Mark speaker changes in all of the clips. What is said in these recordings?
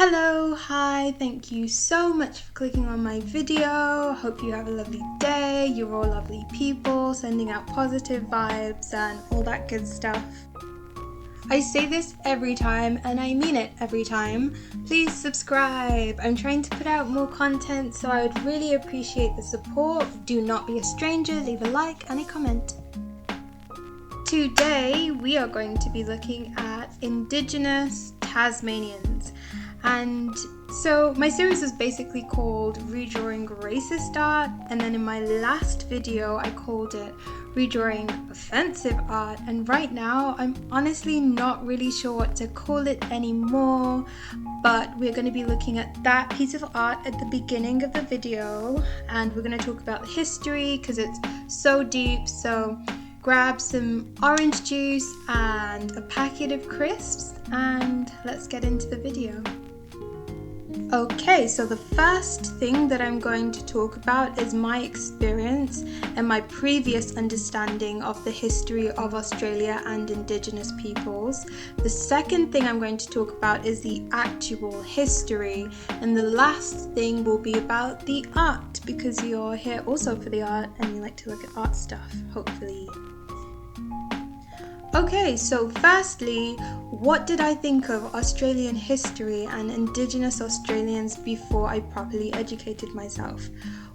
Speaker 1: Hello, hi, thank you so much for clicking on my video. Hope you have a lovely day, you're all lovely people, sending out positive vibes and all that good stuff. I say this every time and I mean it every time. Please subscribe. I'm trying to put out more content, so I would really appreciate the support. Do not be a stranger, leave a like and a comment. Today we are going to be looking at Indigenous Tasmanians. And so my series is basically called Redrawing Racist Art, and then in my last video I called it Redrawing Offensive Art, and right now I'm honestly not really sure what to call it anymore, but we're going to be looking at that piece of art at the beginning of the video, and we're going to talk about the history because it's so deep. So grab some orange juice and a packet of crisps and let's get into the video. Okay, so the first thing that I'm going to talk about is my experience and my previous understanding of the history of Australia and Indigenous peoples. The second thing I'm going to talk about is the actual history, and the last thing will be about the art, because you're here also for the art and you like to look at art stuff, hopefully. Okay, so firstly, what did I think of Australian history and Indigenous Australians before I properly educated myself?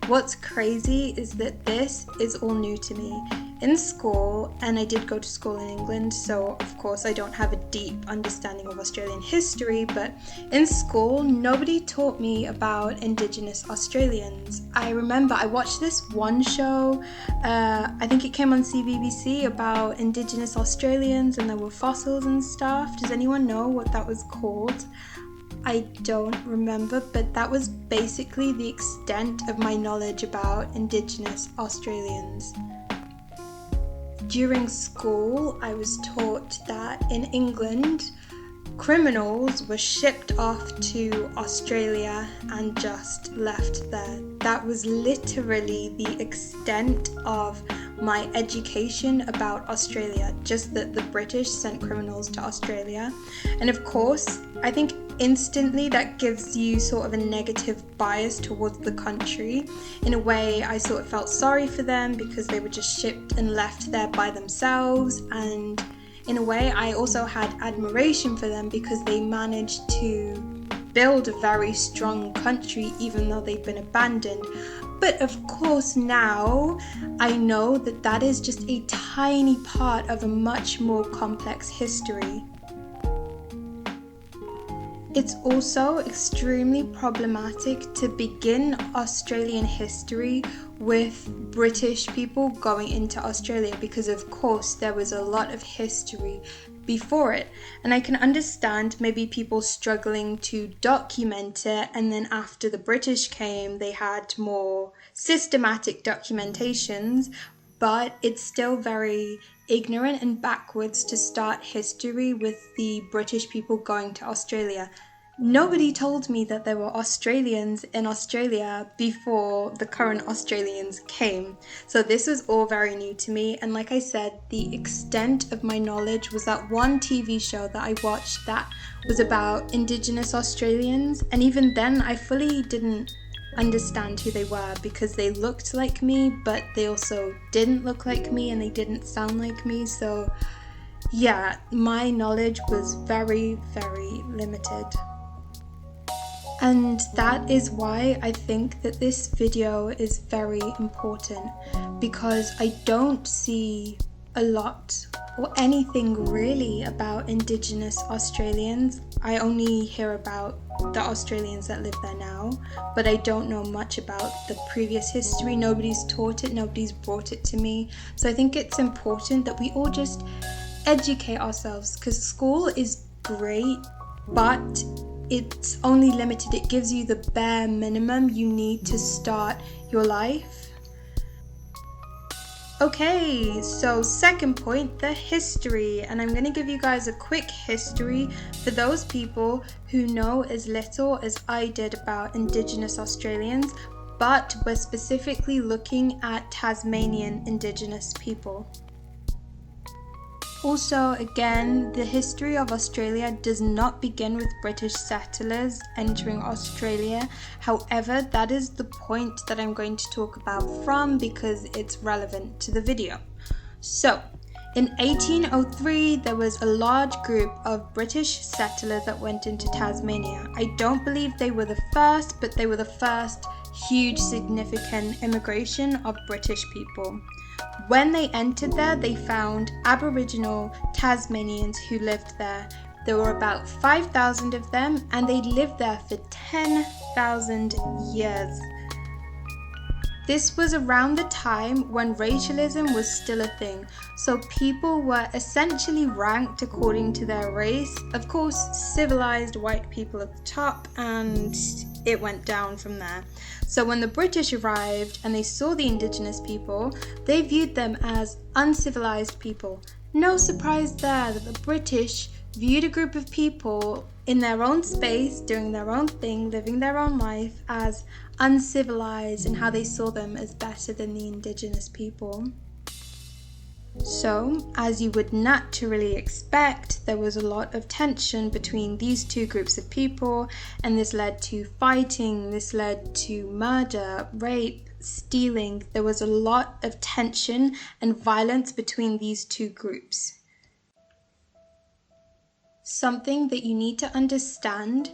Speaker 1: What's crazy is that this is all new to me. In school, and I did go to school in England, so of course I don't have a deep understanding of Australian history, but in school nobody taught me about Indigenous Australians. I remember I watched this one show, I think it came on CBBC, about Indigenous Australians, and there were fossils and stuff. Does anyone know what that was called? I don't remember, but that was basically the extent of my knowledge about Indigenous Australians. During school, I was taught that in England, criminals were shipped off to Australia and just left there. That was literally the extent of my education about Australia, just that the British sent criminals to Australia. And of course, I think instantly that gives you sort of a negative bias towards the country. In a way, I sort of felt sorry for them because they were just shipped and left there by themselves, and in a way I also had admiration for them because they managed to build a very strong country even though they've been abandoned. But of course now I know that that is just a tiny part of a much more complex history. It's also extremely problematic to begin Australian history with British people going into Australia, because of course there was a lot of history before it, and I can understand maybe people struggling to document it, and then after the British came they had more systematic documentations, but it's still very ignorant and backwards to start history with the British people going to Australia. Nobody told me that there were Australians in Australia before the current Australians came. So this was all very new to me, and like I said, the extent of my knowledge was that one TV show that I watched that was about Indigenous Australians, and even then I fully didn't understand who they were because they looked like me, but they also didn't look like me and they didn't sound like me. So yeah, my knowledge was very, very limited. And that is why I think that this video is very important, because I don't see a lot or anything really about Indigenous Australians. I only hear about the Australians that live there now, but I don't know much about the previous history. Nobody's taught it, nobody's brought it to me. So I think it's important that we all just educate ourselves, because school is great, but it's only limited. It gives you the bare minimum you need to start your life. Okay, so second point, the history, and I'm going to give you guys a quick history for those people who know as little as I did about Indigenous Australians, but we're specifically looking at Tasmanian Indigenous people. Also, again, the history of Australia does not begin with British settlers entering Australia. However, that is the point that I'm going to talk about from because it's relevant to the video. So, in 1803, there was a large group of British settlers that went into Tasmania. I don't believe they were the first, but they were the first huge significant immigration of British people. When they entered there, they found Aboriginal Tasmanians who lived there. There were about 5,000 of them, and they lived there for 10,000 years. This was around the time when racialism was still a thing, so people were essentially ranked according to their race. Of course, civilized white people at the top, and it went down from there. So when the British arrived and they saw the indigenous people, they viewed them as uncivilized people. No surprise there that the British viewed a group of people in their own space, doing their own thing, living their own life as uncivilized, and how they saw them as better than the indigenous people. So, as you would naturally expect, there was a lot of tension between these two groups of people, and this led to fighting, this led to murder, rape, stealing. There was a lot of tension and violence between these two groups. Something that you need to understand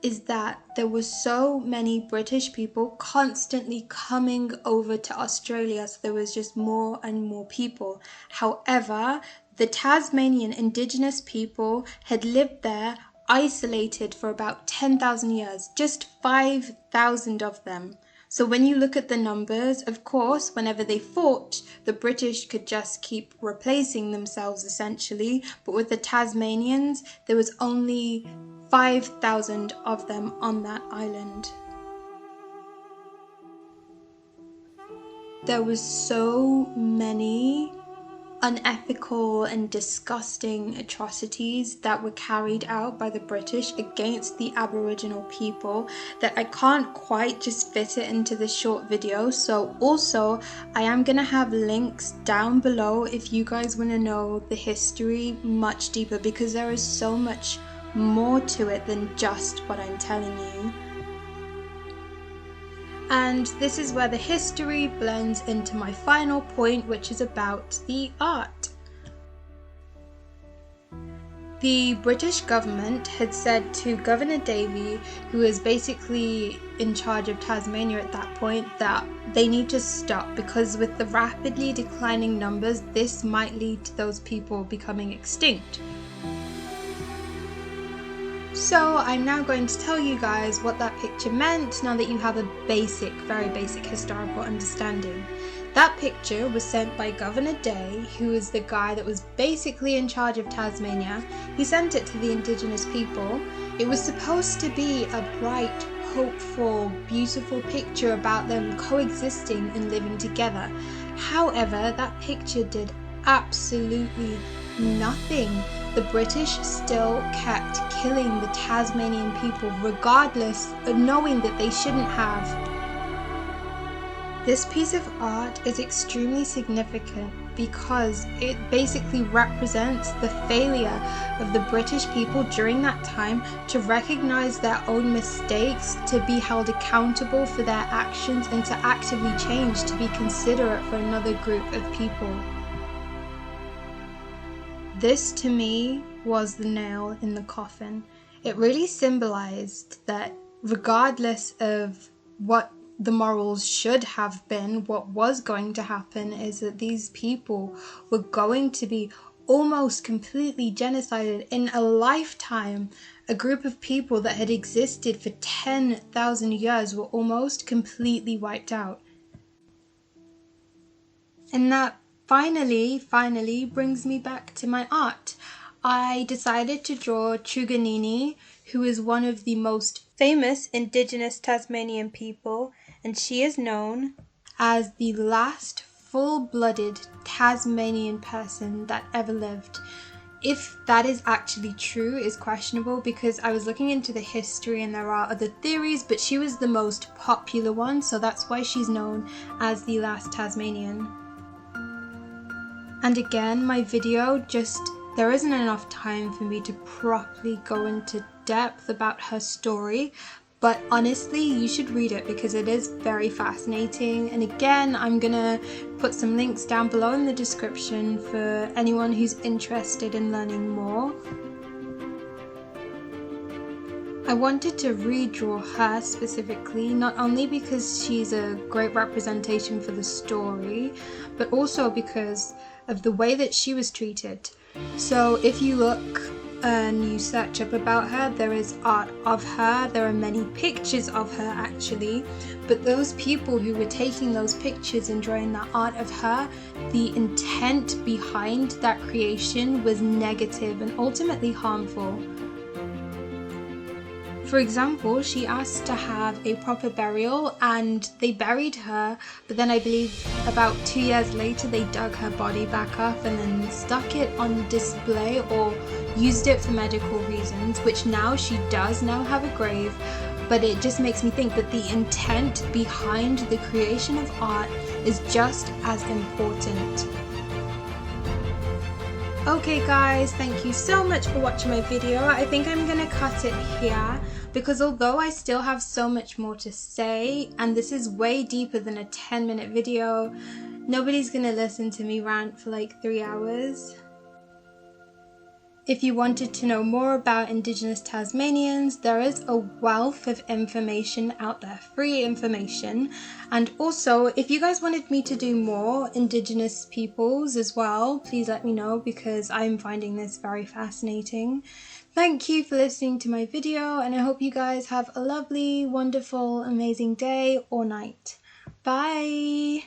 Speaker 1: is that there were so many British people constantly coming over to Australia, so there was just more and more people. However, the Tasmanian indigenous people had lived there isolated for about 10,000 years, just 5,000 of them. So when you look at the numbers, of course, whenever they fought, the British could just keep replacing themselves essentially, but with the Tasmanians, there was only 5,000 of them on that island. There was so many unethical and disgusting atrocities that were carried out by the British against the Aboriginal people that I can't quite just fit it into this short video. So also, I am going to have links down below if you guys want to know the history much deeper, because there is so much more to it than just what I'm telling you. And this is where the history blends into my final point, which is about the art. The British government had said to Governor Davey, who was basically in charge of Tasmania at that point, that they need to stop, because with the rapidly declining numbers, this might lead to those people becoming extinct. So I'm now going to tell you guys what that picture meant, now that you have a very basic historical understanding. That picture was sent by Governor Day, who is the guy that was basically in charge of Tasmania. He sent it to the indigenous people. It was supposed to be a bright, hopeful, beautiful picture about them coexisting and living together. However, that picture did absolutely nothing. The British still kept killing the Tasmanian people regardless of knowing that they shouldn't have. This piece of art is extremely significant because it basically represents the failure of the British people during that time to recognize their own mistakes, to be held accountable for their actions, and to actively change, to be considerate for another group of people. This, to me, was the nail in the coffin. It really symbolized that regardless of what the morals should have been, what was going to happen is that these people were going to be almost completely genocided in a lifetime. A group of people that had existed for 10,000 years were almost completely wiped out. And that finally brings me back to my art. I decided to draw Truganini, who is one of the most famous indigenous Tasmanian people, and she is known as the last full-blooded Tasmanian person that ever lived. If that is actually true is questionable, because I was looking into the history and there are other theories, but she was the most popular one, so that's why she's known as the last Tasmanian. And again, my video there isn't enough time for me to properly go into depth about her story, but honestly, you should read it because it is very fascinating. And again, I'm gonna put some links down below in the description for anyone who's interested in learning more. I wanted to redraw her specifically, not only because she's a great representation for the story, but also because of the way that she was treated. So if you look and you search up about her, there is art of her, there are many pictures of her actually, but those people who were taking those pictures and drawing that art of her, the intent behind that creation was negative and ultimately harmful. For example, she asked to have a proper burial and they buried her, but then I believe about 2 years later they dug her body back up and then stuck it on display or used it for medical reasons, which now she does now have a grave. But it just makes me think that the intent behind the creation of art is just as important. Okay guys, thank you so much for watching my video. I think I'm gonna cut it here because although I still have so much more to say, and this is way deeper than a 10-minute video, nobody's gonna listen to me rant for like 3 hours. If you wanted to know more about Indigenous Tasmanians, there is a wealth of information out there, free information. And also, if you guys wanted me to do more Indigenous peoples as well, please let me know because I'm finding this very fascinating. Thank you for listening to my video, and I hope you guys have a lovely, wonderful, amazing day or night. Bye!